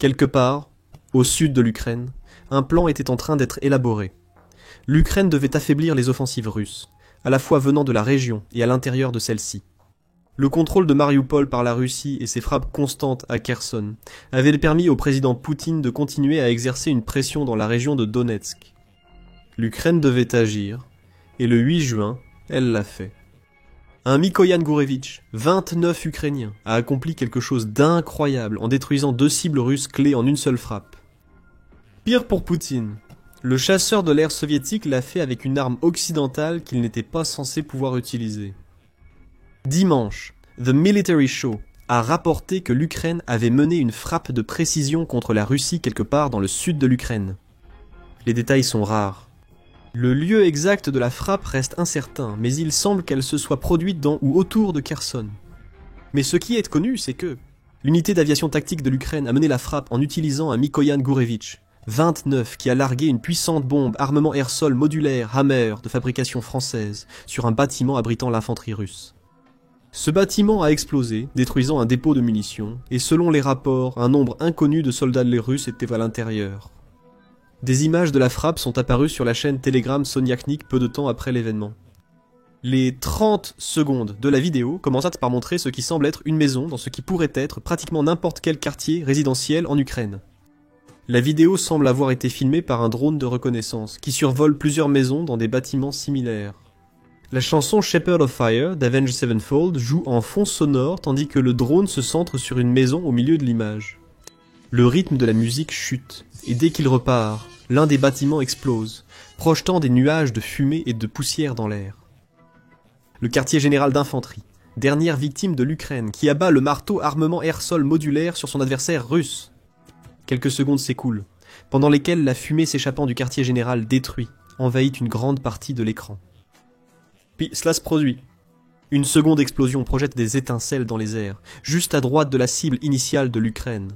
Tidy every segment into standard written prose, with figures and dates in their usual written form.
Quelque part, au sud de l'Ukraine, un plan était en train d'être élaboré. L'Ukraine devait affaiblir les offensives russes, à la fois venant de la région et à l'intérieur de celle-ci. Le contrôle de Mariupol par la Russie et ses frappes constantes à Kherson avaient permis au président Poutine de continuer à exercer une pression dans la région de Donetsk. L'Ukraine devait agir, et le 8 juin, elle l'a fait. Un Mikoyan Gourevitch, 29 Ukrainiens, a accompli quelque chose d'incroyable en détruisant 2 cibles russes clés en une seule frappe. Pire pour Poutine, le chasseur de l'air soviétique l'a fait avec une arme occidentale qu'il n'était pas censé pouvoir utiliser. Dimanche, The Military Show a rapporté que l'Ukraine avait mené une frappe de précision contre la Russie quelque part dans le sud de l'Ukraine. Les détails sont rares. Le lieu exact de la frappe reste incertain, mais il semble qu'elle se soit produite dans ou autour de Kherson. Mais ce qui est connu, c'est que l'unité d'aviation tactique de l'Ukraine a mené la frappe en utilisant un Mikoyan Gourevitch, 29, qui a largué une puissante bombe armement air-sol modulaire Hammer de fabrication française sur un bâtiment abritant l'infanterie russe. Ce bâtiment a explosé, détruisant un dépôt de munitions, et selon les rapports, un nombre inconnu de soldats russes était à l'intérieur. Des images de la frappe sont apparues sur la chaîne Telegram Soniachnik peu de temps après l'événement. Les 30 secondes de la vidéo commencent par montrer ce qui semble être une maison dans ce qui pourrait être pratiquement n'importe quel quartier résidentiel en Ukraine. La vidéo semble avoir été filmée par un drone de reconnaissance, qui survole plusieurs maisons dans des bâtiments similaires. La chanson Shepherd of Fire d'Avenged Sevenfold joue en fond sonore tandis que le drone se centre sur une maison au milieu de l'image. Le rythme de la musique chute, et dès qu'il repart, l'un des bâtiments explose, projetant des nuages de fumée et de poussière dans l'air. Le quartier général d'infanterie, dernière victime de l'Ukraine, qui abat le marteau armement air-sol modulaire sur son adversaire russe. Quelques secondes s'écoulent, pendant lesquelles la fumée s'échappant du quartier général détruit, envahit une grande partie de l'écran. Puis cela se produit. Une seconde explosion projette des étincelles dans les airs, juste à droite de la cible initiale de l'Ukraine.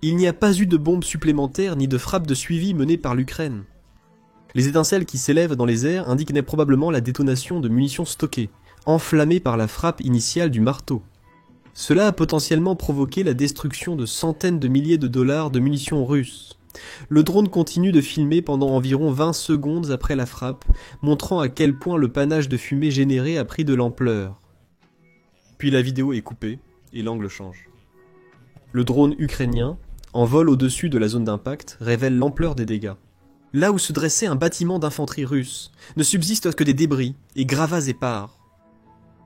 Il n'y a pas eu de bombes supplémentaires ni de frappes de suivi menées par l'Ukraine. Les étincelles qui s'élèvent dans les airs indiquent probablement la détonation de munitions stockées, enflammées par la frappe initiale du marteau. Cela a potentiellement provoqué la destruction de centaines de milliers de dollars de munitions russes. Le drone continue de filmer pendant environ 20 secondes après la frappe, montrant à quel point le panache de fumée généré a pris de l'ampleur. Puis la vidéo est coupée, et l'angle change. Le drone ukrainien, en vol au-dessus de la zone d'impact, révèle l'ampleur des dégâts. Là où se dressait un bâtiment d'infanterie russe, ne subsistent que des débris et gravats épars.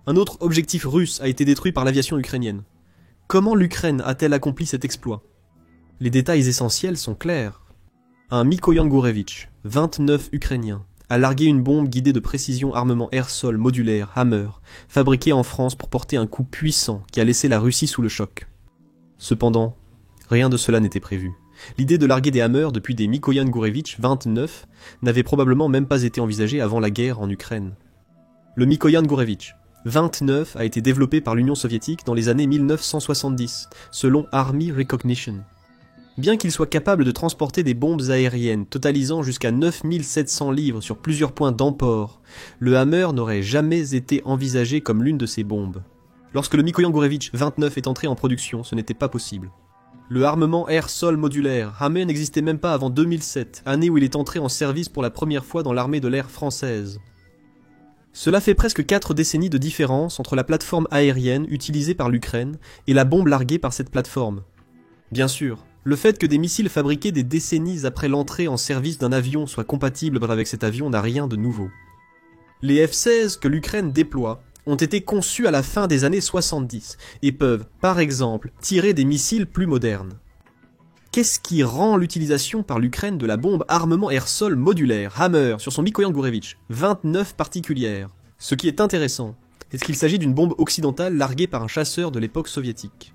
Un autre objectif russe a été détruit par l'aviation ukrainienne. Comment l'Ukraine a-t-elle accompli cet exploit ? Les détails essentiels sont clairs. Un Mikoyan Gourevitch, 29 Ukrainiens, a largué une bombe guidée de précision armement air-sol modulaire Hammer, fabriquée en France pour porter un coup puissant qui a laissé la Russie sous le choc. Cependant, rien de cela n'était prévu. L'idée de larguer des Hammers depuis des Mikoyan Gourevitch 29 n'avait probablement même pas été envisagée avant la guerre en Ukraine. Le Mikoyan Gourevitch 29 a été développé par l'Union soviétique dans les années 1970, selon Army Recognition. Bien qu'il soit capable de transporter des bombes aériennes totalisant jusqu'à 9700 livres sur plusieurs points d'emport, le Hammer n'aurait jamais été envisagé comme l'une de ces bombes. Lorsque le Mikoyan Gourevitch 29 est entré en production, ce n'était pas possible. Le armement air-sol modulaire Hammer n'existait même pas avant 2007, année où il est entré en service pour la première fois dans l'armée de l'air française. Cela fait presque 4 décennies de différence entre la plateforme aérienne utilisée par l'Ukraine et la bombe larguée par cette plateforme. Bien sûr, le fait que des missiles fabriqués des décennies après l'entrée en service d'un avion soient compatibles avec cet avion n'a rien de nouveau. Les F-16 que l'Ukraine déploie ont été conçus à la fin des années 70 et peuvent, par exemple, tirer des missiles plus modernes. Qu'est-ce qui rend l'utilisation par l'Ukraine de la bombe armement air-sol modulaire Hammer sur son Mikoyan Gourevitch 29 particulière? Ce qui est intéressant, c'est qu'il s'agit d'une bombe occidentale larguée par un chasseur de l'époque soviétique.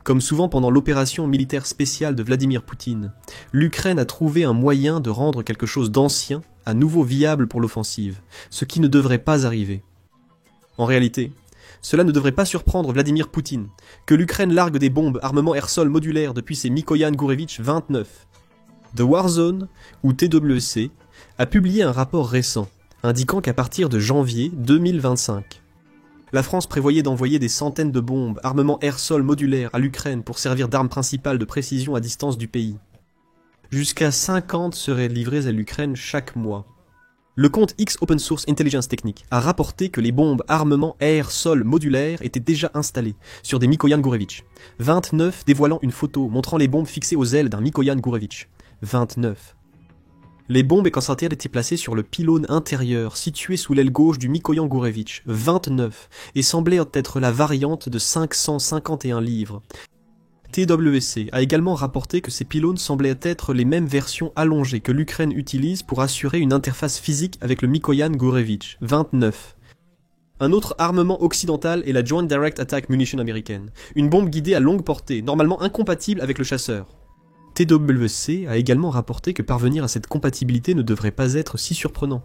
Comme souvent pendant l'opération militaire spéciale de Vladimir Poutine, l'Ukraine a trouvé un moyen de rendre quelque chose d'ancien à nouveau viable pour l'offensive, ce qui ne devrait pas arriver. En réalité, cela ne devrait pas surprendre Vladimir Poutine, que l'Ukraine largue des bombes armement air-sol modulaire depuis ses Mikoyan Gourevitch 29. The Warzone, ou TWC, a publié un rapport récent, indiquant qu'à partir de janvier 2025, La France prévoyait d'envoyer des centaines de bombes, armements air-sol modulaires à l'Ukraine pour servir d'arme principale de précision à distance du pays. Jusqu'à 50 seraient livrés à l'Ukraine chaque mois. Le compte X Open Source Intelligence Technique a rapporté que les bombes armements air-sol modulaires étaient déjà installées sur des Mikoyan Gourevitch. 29 dévoilant une photo montrant les bombes fixées aux ailes d'un Mikoyan Gourevitch. 29. Les bombes essentielles étaient placées sur le pylône intérieur, situé sous l'aile gauche du Mikoyan Gourevitch, 29, et semblait être la variante de 551 livres. TWC a également rapporté que ces pylônes semblaient être les mêmes versions allongées que l'Ukraine utilise pour assurer une interface physique avec le Mikoyan Gourevitch, 29. Un autre armement occidental est la Joint Direct Attack Munition américaine, une bombe guidée à longue portée, normalement incompatible avec le chasseur. TWC a également rapporté que parvenir à cette compatibilité ne devrait pas être si surprenant.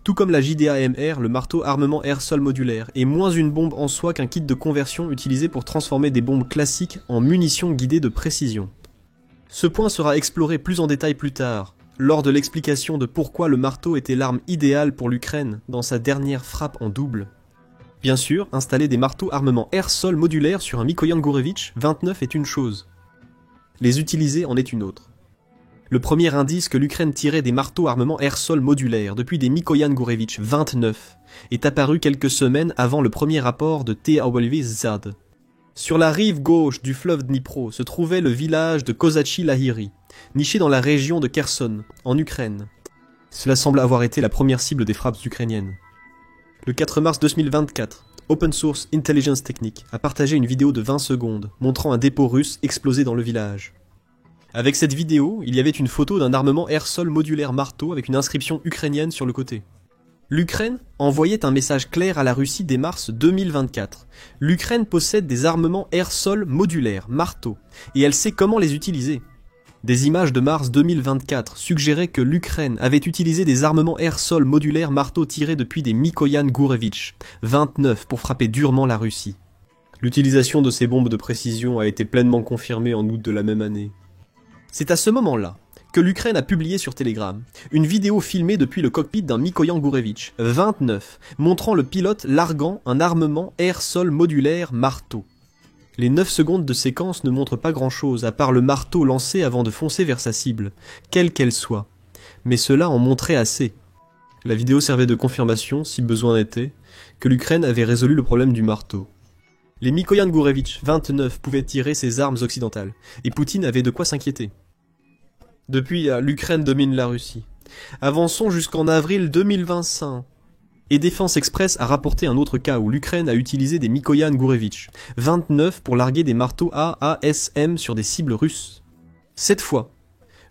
Tout comme la JDAMR, le marteau armement air-sol modulaire est moins une bombe en soi qu'un kit de conversion utilisé pour transformer des bombes classiques en munitions guidées de précision. Ce point sera exploré plus en détail plus tard, lors de l'explication de pourquoi le marteau était l'arme idéale pour l'Ukraine dans sa dernière frappe en double. Bien sûr, installer des marteaux armement air-sol modulaires sur un Mikoyan Gourevitch 29 est une chose. Les utiliser en est une autre. Le premier indice que l'Ukraine tirait des marteaux armement air-sol modulaires depuis des Mikoyan Gourevitch 29 est apparu quelques semaines avant le premier rapport de TWZ. Sur la rive gauche du fleuve Dnipro se trouvait le village de Kozachi-Lahiri, niché dans la région de Kherson, en Ukraine. Cela semble avoir été la première cible des frappes ukrainiennes. Le 4 mars 2024, Open Source Intelligence Technique a partagé une vidéo de 20 secondes montrant un dépôt russe explosé dans le village. Avec cette vidéo, il y avait une photo d'un armement air-sol modulaire marteau avec une inscription ukrainienne sur le côté. L'Ukraine envoyait un message clair à la Russie dès mars 2024. L'Ukraine possède des armements air-sol modulaires marteau et elle sait comment les utiliser. Des images de mars 2024 suggéraient que l'Ukraine avait utilisé des armements air-sol modulaires marteau tirés depuis des Mikoyan Gourevitch 29 pour frapper durement la Russie. L'utilisation de ces bombes de précision a été pleinement confirmée en août de la même année. C'est à ce moment-là que l'Ukraine a publié sur Telegram une vidéo filmée depuis le cockpit d'un Mikoyan Gourevitch 29 montrant le pilote larguant un armement air-sol modulaire marteau. Les 9 secondes de séquence ne montrent pas grand-chose à part le marteau lancé avant de foncer vers sa cible, quelle qu'elle soit. Mais cela en montrait assez. La vidéo servait de confirmation, si besoin était, que l'Ukraine avait résolu le problème du marteau. Les Mikoyan Gourevitch 29 pouvaient tirer ses armes occidentales, et Poutine avait de quoi s'inquiéter. Depuis, l'Ukraine domine la Russie. Avançons jusqu'en avril 2025. Et Défense Express a rapporté un autre cas où l'Ukraine a utilisé des Mikoyan Gourevitch 29 pour larguer des marteaux AASM sur des cibles russes. Cette fois,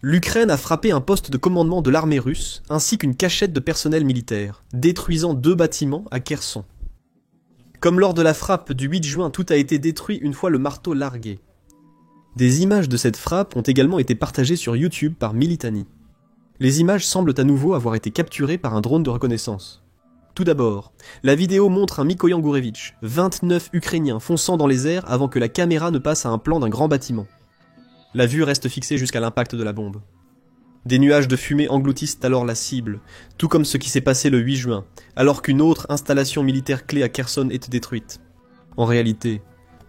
l'Ukraine a frappé un poste de commandement de l'armée russe ainsi qu'une cachette de personnel militaire, détruisant 2 bâtiments à Kherson. Comme lors de la frappe du 8 juin, tout a été détruit une fois le marteau largué. Des images de cette frappe ont également été partagées sur YouTube par Militani. Les images semblent à nouveau avoir été capturées par un drone de reconnaissance. Tout d'abord, la vidéo montre un Mikoyan Gourevitch 29 Ukrainiens fonçant dans les airs avant que la caméra ne passe à un plan d'un grand bâtiment. La vue reste fixée jusqu'à l'impact de la bombe. Des nuages de fumée engloutissent alors la cible, tout comme ce qui s'est passé le 8 juin, alors qu'une autre installation militaire clé à Kherson est détruite. En réalité,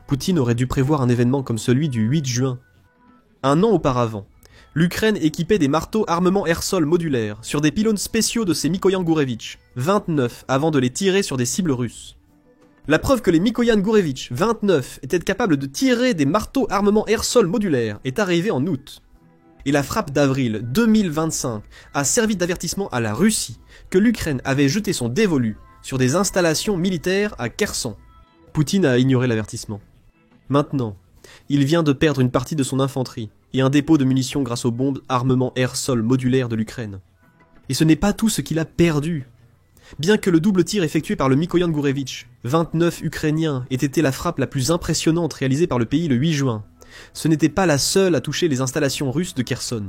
Poutine aurait dû prévoir un événement comme celui du 8 juin. Un an auparavant, l'Ukraine équipait des marteaux armement air-sol modulaires sur des pylônes spéciaux de ces Mikoyan Gourevitch 29 avant de les tirer sur des cibles russes. La preuve que les Mikoyan Gourevitch 29 étaient capables de tirer des marteaux armement air-sol modulaires est arrivée en août. Et la frappe d'avril 2025 a servi d'avertissement à la Russie que l'Ukraine avait jeté son dévolu sur des installations militaires à Kherson. Poutine a ignoré l'avertissement. Maintenant, il vient de perdre une partie de son infanterie et un dépôt de munitions grâce aux bombes armement air-sol modulaires de l'Ukraine. Et ce n'est pas tout ce qu'il a perdu. Bien que le double tir effectué par le Mikoyan Gourevitch 29 ukrainien ait été la frappe la plus impressionnante réalisée par le pays le 8 juin, ce n'était pas la seule à toucher les installations russes de Kherson.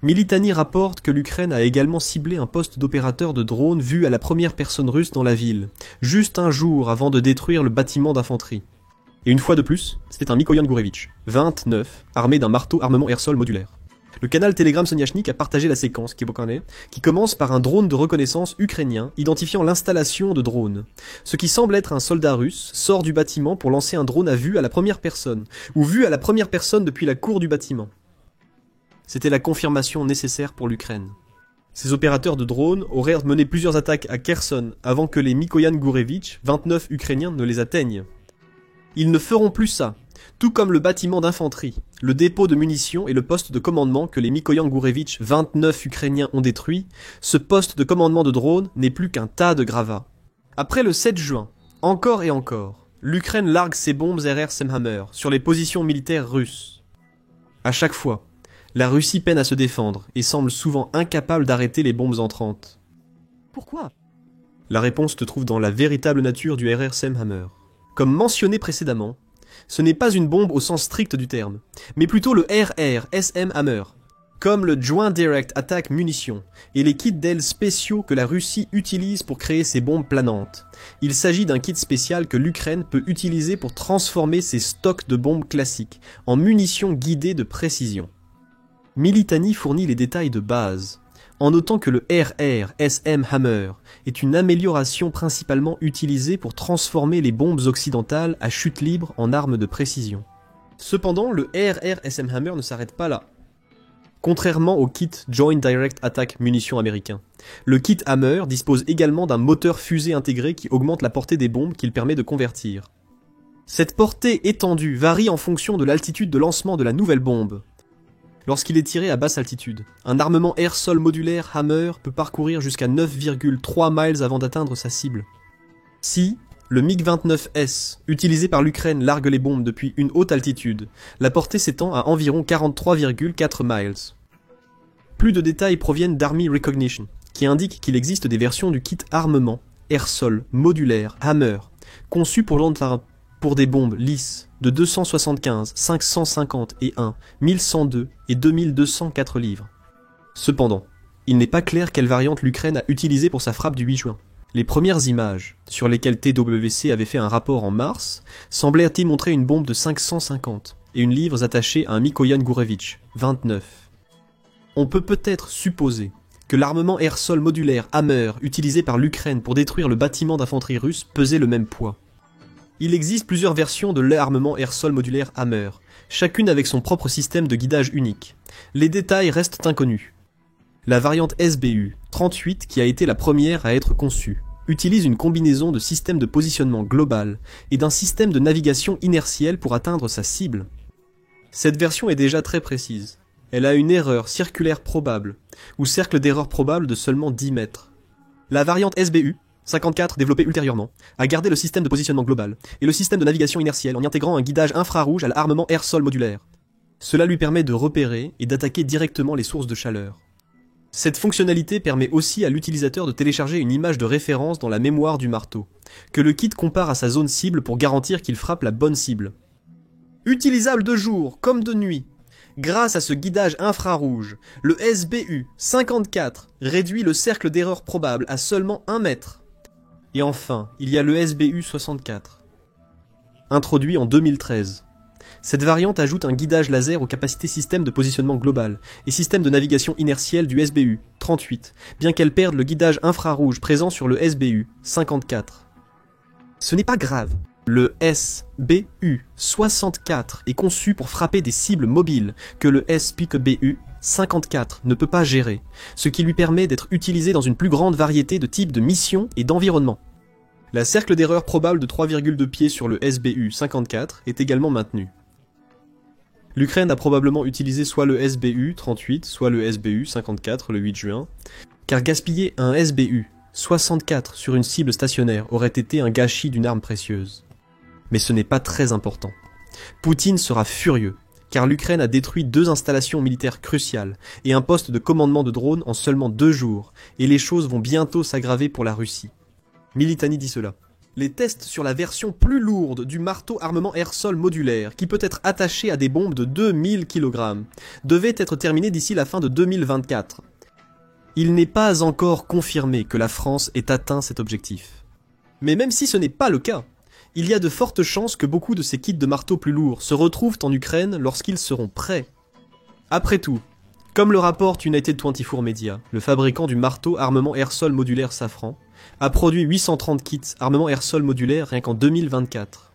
Militani rapporte que l'Ukraine a également ciblé un poste d'opérateur de drone vu à la première personne russe dans la ville, juste un jour avant de détruire le bâtiment d'infanterie. Et une fois de plus, c'était un Mikoyan Gourevitch 29, armé d'un marteau armement air-sol modulaire. Le canal Telegram Soniachnik a partagé la séquence qui commence par un drone de reconnaissance ukrainien identifiant l'installation de drones. Ce qui semble être un soldat russe sort du bâtiment pour lancer un drone à vue à la première personne, ou vue à la première personne depuis la cour du bâtiment. C'était la confirmation nécessaire pour l'Ukraine. Ces opérateurs de drones auraient mené plusieurs attaques à Kherson avant que les Mikoyan Gourevitch, 29 Ukrainiens, ne les atteignent. Ils ne feront plus ça, tout comme le bâtiment d'infanterie, le dépôt de munitions et le poste de commandement que les Mikoyan Gourevitch, 29 Ukrainiens, ont détruit. Ce poste de commandement de drones n'est plus qu'un tas de gravats. Après le 7 juin, encore et encore, l'Ukraine largue ses bombes RR Semhammer sur les positions militaires russes. À chaque fois, la Russie peine à se défendre et semble souvent incapable d'arrêter les bombes entrantes. Pourquoi ? La réponse se trouve dans la véritable nature du RR Semhammer. Comme mentionné précédemment, ce n'est pas une bombe au sens strict du terme, mais plutôt le RR SM Hammer, comme le Joint Direct Attack Munitions et les kits d'ailes spéciaux que la Russie utilise pour créer ses bombes planantes. Il s'agit d'un kit spécial que l'Ukraine peut utiliser pour transformer ses stocks de bombes classiques en munitions guidées de précision. Militani fournit les détails de base, en notant que le RR SM Hammer est une amélioration principalement utilisée pour transformer les bombes occidentales à chute libre en armes de précision. Cependant, le RR SM Hammer ne s'arrête pas là. Contrairement au kit Joint Direct Attack Munitions américain, le kit Hammer dispose également d'un moteur fusée intégré qui augmente la portée des bombes qu'il permet de convertir. Cette portée étendue varie en fonction de l'altitude de lancement de la nouvelle bombe. Lorsqu'il est tiré à basse altitude, un armement air-sol modulaire Hammer peut parcourir jusqu'à 9,3 miles avant d'atteindre sa cible. Si le MiG-29S, utilisé par l'Ukraine, largue les bombes depuis une haute altitude, la portée s'étend à environ 43,4 miles. Plus de détails proviennent d'Army Recognition, qui indique qu'il existe des versions du kit armement air-sol modulaire Hammer, conçu pour des bombes lisses de 275, 551, 1102 et 2204 livres. Cependant, il n'est pas clair quelle variante l'Ukraine a utilisée pour sa frappe du 8 juin. Les premières images, sur lesquelles TWC avait fait un rapport en mars, semblaient y montrer une bombe de 550 et une livre attachée à un Mikoyan Gourevitch, 29. On peut peut-être supposer que l'armement air-sol modulaire Hammer utilisé par l'Ukraine pour détruire le bâtiment d'infanterie russe pesait le même poids. Il existe plusieurs versions de l'armement air-sol modulaire Hammer, chacune avec son propre système de guidage unique. Les détails restent inconnus. La variante SBU 38, qui a été la première à être conçue, utilise une combinaison de systèmes de positionnement global et d'un système de navigation inertielle pour atteindre sa cible. Cette version est déjà très précise. Elle a une erreur circulaire probable, ou cercle d'erreur probable de seulement 10 mètres. La variante SBU 54, développée ultérieurement, a gardé le système de positionnement global et le système de navigation inertielle en y intégrant un guidage infrarouge à l'armement air-sol modulaire. Cela lui permet de repérer et d'attaquer directement les sources de chaleur. Cette fonctionnalité permet aussi à l'utilisateur de télécharger une image de référence dans la mémoire du marteau, que le kit compare à sa zone cible pour garantir qu'il frappe la bonne cible. Utilisable de jour comme de nuit, grâce à ce guidage infrarouge, le SBU 54 réduit le cercle d'erreur probable à seulement 1 mètre. Et enfin, il y a le SBU 64, introduit en 2013. Cette variante ajoute un guidage laser aux capacités système de positionnement global et système de navigation inertielle du SBU 38, bien qu'elle perde le guidage infrarouge présent sur le SBU 54. Ce n'est pas grave. Le SBU 64 est conçu pour frapper des cibles mobiles que le SPICBU 54 ne peut pas gérer, ce qui lui permet d'être utilisé dans une plus grande variété de types de missions et d'environnements. La cercle d'erreur probable de 3,2 pieds sur le SBU 54 est également maintenue. L'Ukraine a probablement utilisé soit le SBU 38, soit le SBU 54 le 8 juin, car gaspiller un SBU 64 sur une cible stationnaire aurait été un gâchis d'une arme précieuse. Mais ce n'est pas très important. Poutine sera furieux, car l'Ukraine a détruit 2 installations militaires cruciales et un poste de commandement de drones en seulement 2 jours, et les choses vont bientôt s'aggraver pour la Russie. Militani dit cela. Les tests sur la version plus lourde du marteau armement air-sol modulaire, qui peut être attaché à des bombes de 2000 kg, devaient être terminés d'ici la fin de 2024. Il n'est pas encore confirmé que la France ait atteint cet objectif. Mais même si ce n'est pas le cas, il y a de fortes chances que beaucoup de ces kits de marteaux plus lourds se retrouvent en Ukraine lorsqu'ils seront prêts. Après tout, Comme le rapporte United 24 Media, le fabricant du marteau armement air-sol modulaire Safran a produit 830 kits armement air-sol modulaire rien qu'en 2024.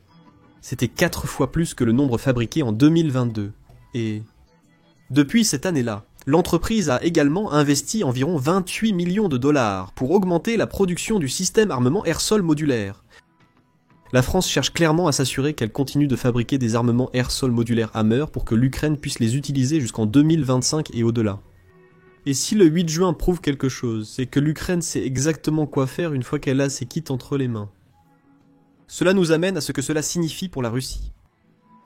C'était 4 fois plus que le nombre fabriqué en 2022. Et depuis cette année-là, l'entreprise a également investi environ 28 millions de dollars pour augmenter la production du système armement air-sol modulaire. La France cherche clairement à s'assurer qu'elle continue de fabriquer des armements air-sol modulaires Hammer pour que l'Ukraine puisse les utiliser jusqu'en 2025 et au-delà. Et si le 8 juin prouve quelque chose, c'est que l'Ukraine sait exactement quoi faire une fois qu'elle a ses kits entre les mains. Cela nous amène à ce que cela signifie pour la Russie.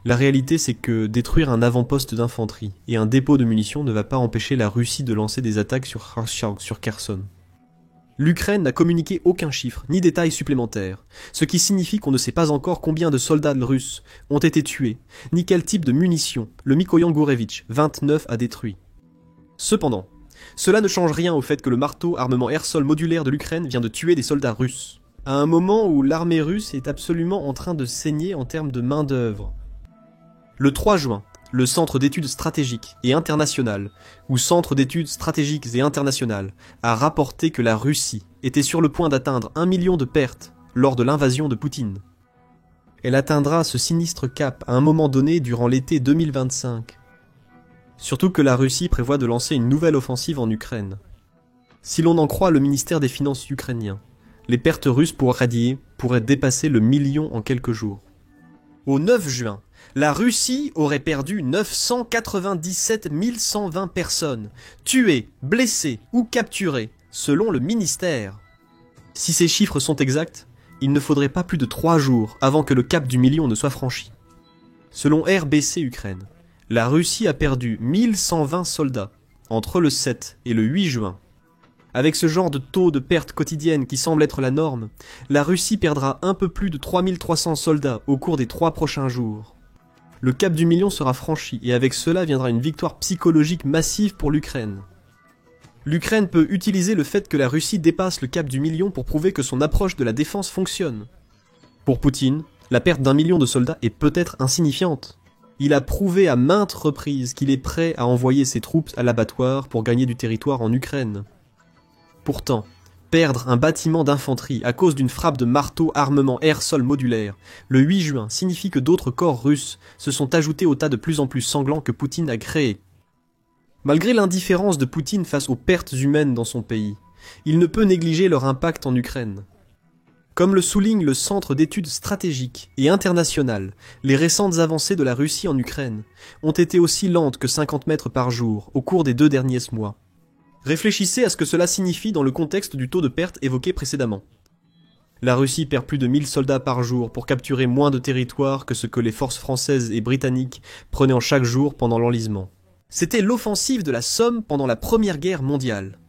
La réalité, c'est que détruire un avant-poste d'infanterie et un dépôt de munitions ne va pas empêcher la Russie de lancer des attaques sur Kherson. L'Ukraine n'a communiqué aucun chiffre, ni détail supplémentaire, ce qui signifie qu'on ne sait pas encore combien de soldats russes ont été tués, ni quel type de munitions le Mikoyan Gourevitch 29 a détruit. Cependant, cela ne change rien au fait que le marteau armement air-sol modulaire de l'Ukraine vient de tuer des soldats russes, à un moment où l'armée russe est absolument en train de saigner en termes de main-d'œuvre. Le 3 juin, le Centre d'études stratégiques et internationales, ou Centre d'études stratégiques et internationales, a rapporté que la Russie était sur le point d'atteindre 1 million de pertes lors de l'invasion de Poutine. Elle atteindra ce sinistre cap à un moment donné durant l'été 2025. Surtout que la Russie prévoit de lancer une nouvelle offensive en Ukraine. Si l'on en croit le ministère des Finances ukrainien, les pertes russes pourraient dépasser le million en quelques jours. Au 9 juin, la Russie aurait perdu 997 120 personnes, tuées, blessées ou capturées, selon le ministère. Si ces chiffres sont exacts, il ne faudrait pas plus de 3 jours avant que le cap du million ne soit franchi. Selon RBC Ukraine, la Russie a perdu 1120 soldats entre le 7 et le 8 juin. Avec ce genre de taux de perte quotidienne qui semble être la norme, la Russie perdra un peu plus de 3300 soldats au cours des 3 prochains jours. Le cap du million sera franchi et avec cela viendra une victoire psychologique massive pour l'Ukraine. L'Ukraine peut utiliser le fait que la Russie dépasse le cap du million pour prouver que son approche de la défense fonctionne. Pour Poutine, la perte d'1 million de soldats est peut-être insignifiante. Il a prouvé à maintes reprises qu'il est prêt à envoyer ses troupes à l'abattoir pour gagner du territoire en Ukraine. Pourtant, perdre un bâtiment d'infanterie à cause d'une frappe de marteau armement air-sol modulaire le 8 juin signifie que d'autres corps russes se sont ajoutés au tas de plus en plus sanglants que Poutine a créé. Malgré l'indifférence de Poutine face aux pertes humaines dans son pays, il ne peut négliger leur impact en Ukraine. Comme le souligne le Centre d'études stratégiques et internationales, les récentes avancées de la Russie en Ukraine ont été aussi lentes que 50 mètres par jour au cours des 2 derniers mois. Réfléchissez à ce que cela signifie dans le contexte du taux de perte évoqué précédemment. La Russie perd plus de 1000 soldats par jour pour capturer moins de territoire que ce que les forces françaises et britanniques prenaient en chaque jour pendant l'enlisement. C'était l'offensive de la Somme pendant la Première Guerre mondiale.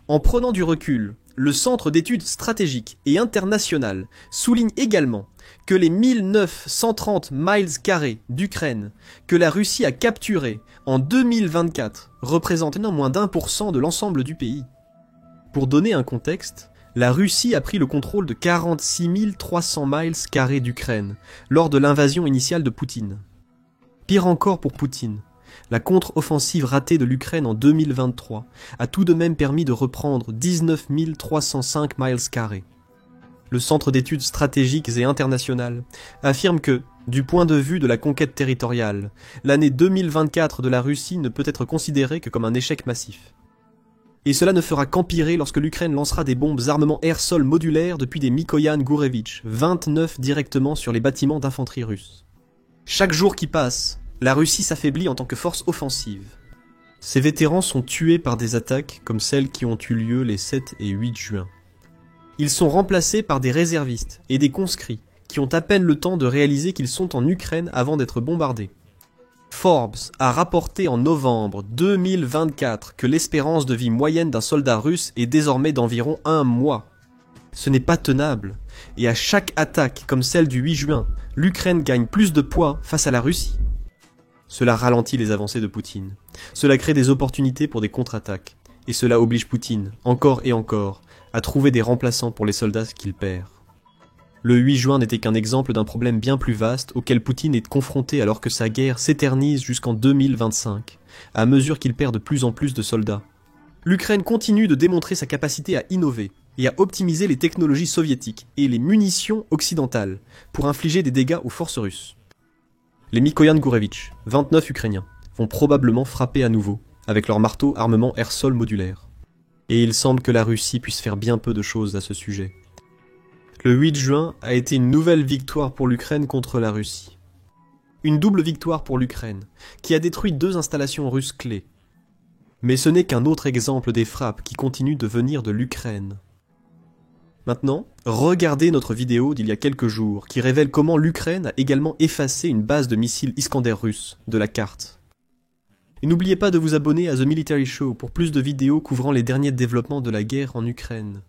En prenant du recul, le Centre d'études stratégiques et internationales souligne également que les 1930 miles carrés d'Ukraine que la Russie a capturés en 2024 représentent non moins d'1% de l'ensemble du pays. Pour donner un contexte, la Russie a pris le contrôle de 46 300 miles carrés d'Ukraine lors de l'invasion initiale de Poutine. Pire encore pour Poutine, la contre-offensive ratée de l'Ukraine en 2023 a tout de même permis de reprendre 19 305 miles carrés. Le Centre d'études stratégiques et internationales affirme que, du point de vue de la conquête territoriale, l'année 2024 de la Russie ne peut être considérée que comme un échec massif. Et cela ne fera qu'empirer lorsque l'Ukraine lancera des bombes armement air-sol modulaires depuis des Mikoyan Gourevitch 29 directement sur les bâtiments d'infanterie russes. Chaque jour qui passe, la Russie s'affaiblit en tant que force offensive. Ces vétérans sont tués par des attaques comme celles qui ont eu lieu les 7 et 8 juin. Ils sont remplacés par des réservistes et des conscrits qui ont à peine le temps de réaliser qu'ils sont en Ukraine avant d'être bombardés. Forbes a rapporté en novembre 2024 que l'espérance de vie moyenne d'un soldat russe est désormais d'environ 1 mois. Ce n'est pas tenable, et à chaque attaque comme celle du 8 juin, l'Ukraine gagne plus de poids face à la Russie. Cela ralentit les avancées de Poutine. Cela crée des opportunités pour des contre-attaques, et cela oblige Poutine, encore et encore, à trouver des remplaçants pour les soldats qu'il perd. Le 8 juin n'était qu'un exemple d'un problème bien plus vaste auquel Poutine est confronté alors que sa guerre s'éternise jusqu'en 2025, à mesure qu'il perd de plus en plus de soldats. L'Ukraine continue de démontrer sa capacité à innover et à optimiser les technologies soviétiques et les munitions occidentales pour infliger des dégâts aux forces russes. Les Mikoyan Gourevitch, 29 Ukrainiens, vont probablement frapper à nouveau, avec leur marteau armement air-sol modulaire. Et il semble que la Russie puisse faire bien peu de choses à ce sujet. Le 8 juin a été une nouvelle victoire pour l'Ukraine contre la Russie. Une double victoire pour l'Ukraine, qui a détruit 2 installations russes clés. Mais ce n'est qu'un autre exemple des frappes qui continuent de venir de l'Ukraine. Maintenant, regardez notre vidéo d'il y a quelques jours qui révèle comment l'Ukraine a également effacé une base de missiles Iskander russe de la carte. Et n'oubliez pas de vous abonner à The Military Show pour plus de vidéos couvrant les derniers développements de la guerre en Ukraine.